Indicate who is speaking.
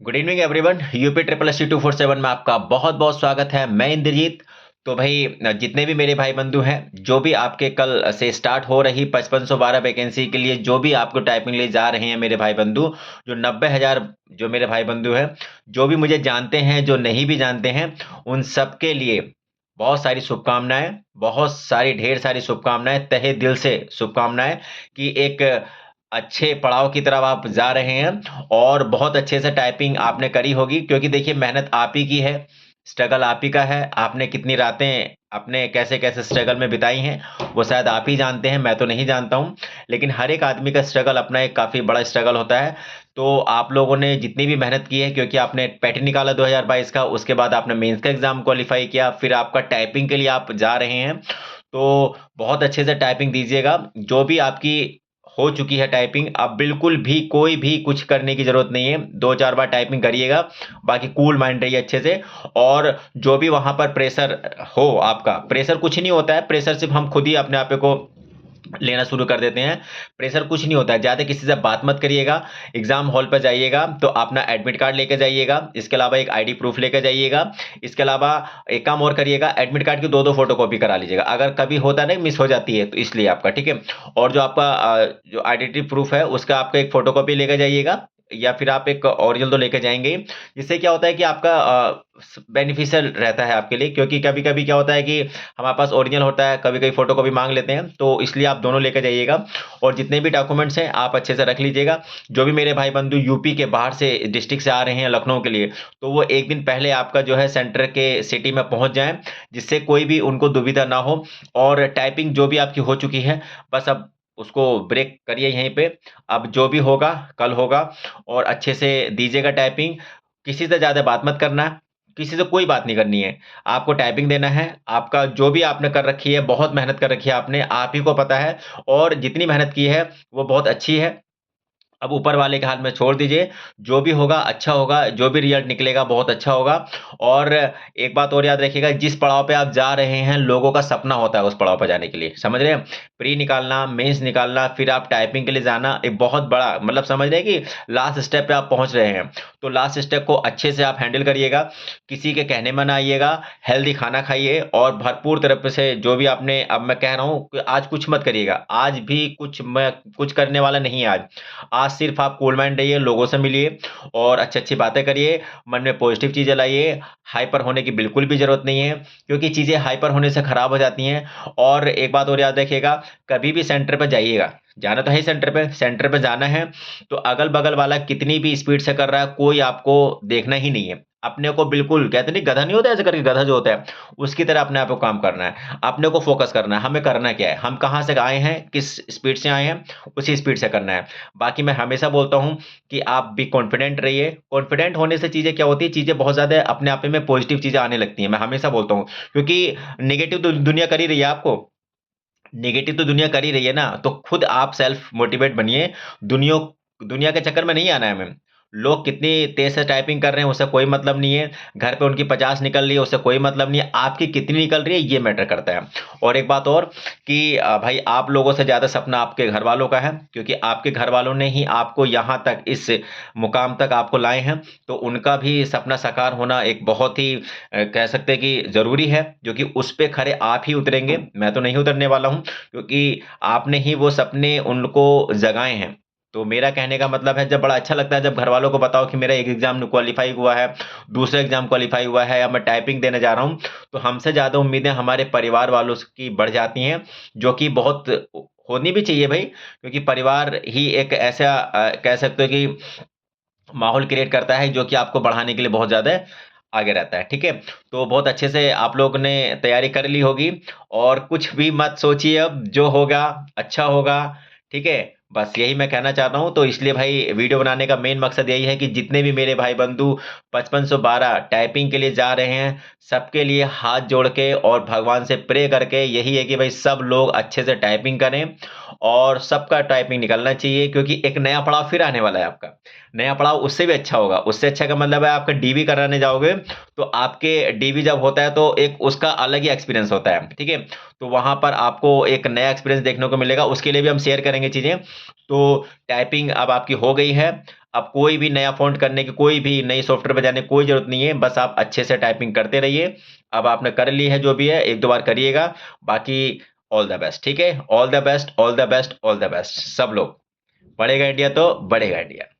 Speaker 1: Good evening everyone. UP triple S 247 में आपका बहुत बहुत स्वागत है। मैं इंद्रजीत। तो भाई जितने भी मेरे भाई बंधु हैं, जो भी आपके कल से स्टार्ट हो रही 5512 वैकेंसी के लिए जो भी आपको टाइपिंग ले जा रहे हैं मेरे भाई बंधु, जो 90,000 जो मेरे भाई बंधु हैं, जो भी मुझे जानते हैं, जो नहीं भी जानते हैं, उन सबके लिए बहुत सारी शुभकामनाएं, बहुत सारी ढेर सारी शुभकामनाएं, तहे दिल से शुभकामनाएं कि एक अच्छे पड़ाव की तरफ आप जा रहे हैं और बहुत अच्छे से टाइपिंग आपने करी होगी, क्योंकि देखिए मेहनत आप ही की है, स्ट्रगल आप ही का है। आपने कितनी रातें अपने कैसे-कैसे स्ट्रगल में बिताई हैं, वो शायद आप ही जानते हैं, मैं तो नहीं जानता हूँ। लेकिन हर एक आदमी का स्ट्रगल अपना एक काफ़ी बड़ा स्ट्रगल होता है। तो आप लोगों ने जितनी भी मेहनत की है, क्योंकि आपने पैट निकाला 2022 का, उसके बाद आपने मेंस का एग्ज़ाम क्वालीफाई किया, फिर आपका टाइपिंग के लिए आप जा रहे हैं। तो बहुत अच्छे से टाइपिंग दीजिएगा। जो भी आपकी हो चुकी है टाइपिंग, अब बिल्कुल भी कोई भी कुछ करने की ज़रूरत नहीं है। 2-4 बार टाइपिंग करिएगा, बाकी कूल माइंड रहिए अच्छे से। और जो भी वहाँ पर प्रेशर हो आपका, प्रेशर कुछ नहीं होता है, प्रेशर सिर्फ़ हम खुद ही अपने आप को लेना शुरू कर देते हैं। प्रेशर कुछ नहीं होता है, ज़्यादा किसी से बात मत करिएगा। एग्ज़ाम हॉल पर जाइएगा तो अपना एडमिट कार्ड लेके जाइएगा, इसके अलावा एक आईडी प्रूफ लेके जाइएगा। इसके अलावा एक काम और करिएगा, एडमिट कार्ड की 2-2 फ़ोटोकॉपी करा लीजिएगा। अगर कभी होता है ना मिस हो जाती है, तो इसलिए आपका, ठीक है? और जो आपका जो आइडेंटिटी प्रूफ है, उसका आपका एक फ़ोटोकॉपी लेके जाइएगा, या फिर आप एक ओरिजिनल तो लेके जाएँगे ही। जिससे क्या होता है कि आपका बेनिफिशियल रहता है आपके लिए, क्योंकि कभी-कभी क्या होता है कि हमारे पास ओरिजिनल होता है, कभी-कभी फ़ोटोकॉपी माँग लेते हैं, तो इसलिए आप दोनों लेके जाइएगा। और जितने भी डॉक्यूमेंट्स हैं, आप अच्छे से रख लीजिएगा। जो भी मेरे भाई-बंधु यूपी के बाहर से डिस्ट्रिक्ट से आ रहे हैं लखनऊ के लिए, तो वो 1 दिन पहले आपका जो है सेंटर के सिटी में पहुँच जाएँ, जिससे कोई भी उनको दुविधा ना हो। और टाइपिंग जो भी आपकी हो चुकी है, बस अब उसको ब्रेक करिए यहीं पे। अब जो भी होगा, कल होगा, और अच्छे से दीजिएगा टाइपिंग। किसी से ज़्यादा बात मत करना, किसी से कोई बात नहीं करनी है। आपको टाइपिंग देना है, आपका जो भी आपने कर रखी है, बहुत मेहनत कर रखी है आपने, आप ही को पता है, और जितनी मेहनत की है, वो बहुत अच्छी है। अब ऊपर वाले के हाथ में छोड़ दीजिए, जो भी होगा अच्छा होगा, जो भी रिज़ल्ट निकलेगा बहुत अच्छा होगा। और एक बात और याद रखिएगा, जिस पड़ाव पे आप जा रहे हैं, लोगों का सपना होता है उस पड़ाव पे जाने के लिए, समझ रहे हैं? प्री निकालना, मेंस निकालना, फिर आप टाइपिंग के लिए जाना, एक बहुत बड़ा मतलब समझ रहे हैं कि लास्ट स्टेप पे आप पहुँच रहे हैं। तो लास्ट स्टेप को अच्छे से आप हैंडल करिएगा, किसी के कहने में ना आइएगा, हेल्दी खाना खाइए, और भरपूर तरफ से जो भी आपने, अब मैं कह रहा हूँ कि आज कुछ मत करिएगा, आज भी कुछ करने वाला नहीं है आज। आज सिर्फ़ आप कूल माइंड रहिए, लोगों से मिलिए और अच्छी-अच्छी बातें करिए, मन में पॉज़िटिव चीज़ें लाइए। हाइपर होने की बिल्कुल भी ज़रूरत नहीं है, क्योंकि चीज़ें हाइपर होने से खराब हो जाती हैं। और एक बात और याद रखिएगा, कभी भी सेंटर पे जाइएगा, जाना तो है ही सेंटर पे जाना है, तो अगल-बगल वाला कितनी भी स्पीड से कर रहा है, कोई आपको देखना ही नहीं है। अपने को बिल्कुल, कहते नहीं गधा नहीं होता ऐसे करके, गधा जो होता है, उसकी तरह अपने आप को काम करना है। अपने को फ़ोकस करना है, हमें करना क्या है, हम कहाँ से आए हैं, किस स्पीड से आए हैं, उसी स्पीड से करना है। बाकी मैं हमेशा बोलता हूँ कि आप भी कॉन्फिडेंट रहिए। कॉन्फिडेंट होने से चीज़ें क्या होती है, चीज़ें बहुत ज़्यादा अपने आप में पॉज़िटिव चीज़ें आने लगती हैं। मैं हमेशा बोलता हूँ, क्योंकि नेगेटिव तो दुनिया कर ही रही है आपको। नेगेटिव तो दुनिया कर ही रही है ना, तो खुद आप सेल्फ मोटिवेट बनिए। दुनिया दुनिया के चक्कर में नहीं आना है हमें। लोग कितनी तेज़ से टाइपिंग कर रहे हैं, उससे कोई मतलब नहीं है। घर पे उनकी 50 निकल रही है, उससे कोई मतलब नहीं है। आपकी कितनी निकल रही है, ये मैटर करता है। और एक बात और कि भाई आप लोगों से ज़्यादा सपना आपके घरवालों का है, क्योंकि आपके घरवालों ने ही आपको यहाँ तक, इस मुकाम तक आपको लाए हैं। तो उनका भी सपना साकार होना एक बहुत ही कह सकते हैं कि ज़रूरी है, जो कि उस पे खरे आप ही उतरेंगे। मैं तो नहीं उतरने वाला हूँ, क्योंकि आपने ही वो सपने उनको जगाए हैं। तो मेरा कहने का मतलब है, जब बड़ा अच्छा लगता है जब घरवालों को बताओ कि मेरा एक एग्ज़ाम क्वालीफाई हुआ है, दूसरा एग्ज़ाम क्वालीफाई हुआ है, या मैं टाइपिंग देने जा रहा हूँ, तो हमसे ज़्यादा उम्मीदें हमारे परिवार वालों स की बढ़ जाती हैं, जो कि बहुत होनी भी चाहिए भई, क्योंकि परिवार ही एक ऐसा कह सकते हो कि माहौल क्रिएट करता है, जो कि आपको बढ़ाने के लिए बहुत ज़्यादा आगे रहता है, ठीक है? तो बहुत अच्छे से आप लोग ने तैयारी कर ली होगी, और कुछ भी मत सोचिए अब, जो होगा अच्छा होगा, ठीक है? बस यही मैं कहना चाहता हूँ, तो इसलिए भाई वीडियो बनाने का मेन मकसद यही है कि जितने भी मेरे भाई-बंधु 5512 टाइपिंग के लिए जा रहे हैं, सबके लिए हाथ जोड़ के और भगवान से प्रे करके यही है कि भाई सब लोग अच्छे से टाइपिंग करें, और सबका टाइपिंग निकलना चाहिए, क्योंकि एक नया पड़ाव फिर आने वाला है आपका। नया पड़ाव उससे भी अच्छा होगा, उससे अच्छा का मतलब है आपका डीवी कराने जाओगे, तो आपके डीवी जब होता है तो एक उसका अलग ही एक्सपीरियंस होता है, ठीक है? तो वहाँ पर आपको एक नया एक्सपीरियंस देखने को मिलेगा, उसके लिए भी हम शेयर करेंगे चीज़ें। तो टाइपिंग अब आपकी हो गई है, अब कोई भी नया फ़ॉन्ट करने की, कोई भी नई सॉफ्टवेयर बजाने की कोई ज़रूरत नहीं है, बस आप अच्छे से टाइपिंग करते रहिए। अब आपने कर ली है जो भी है, 1-2 बार करिएगा, बाकी ऑल द बेस्ट, ठीक है? All the best, all the best, all the best सब लोग। बढ़ेगा इंडिया तो बढ़ेगा इंडिया।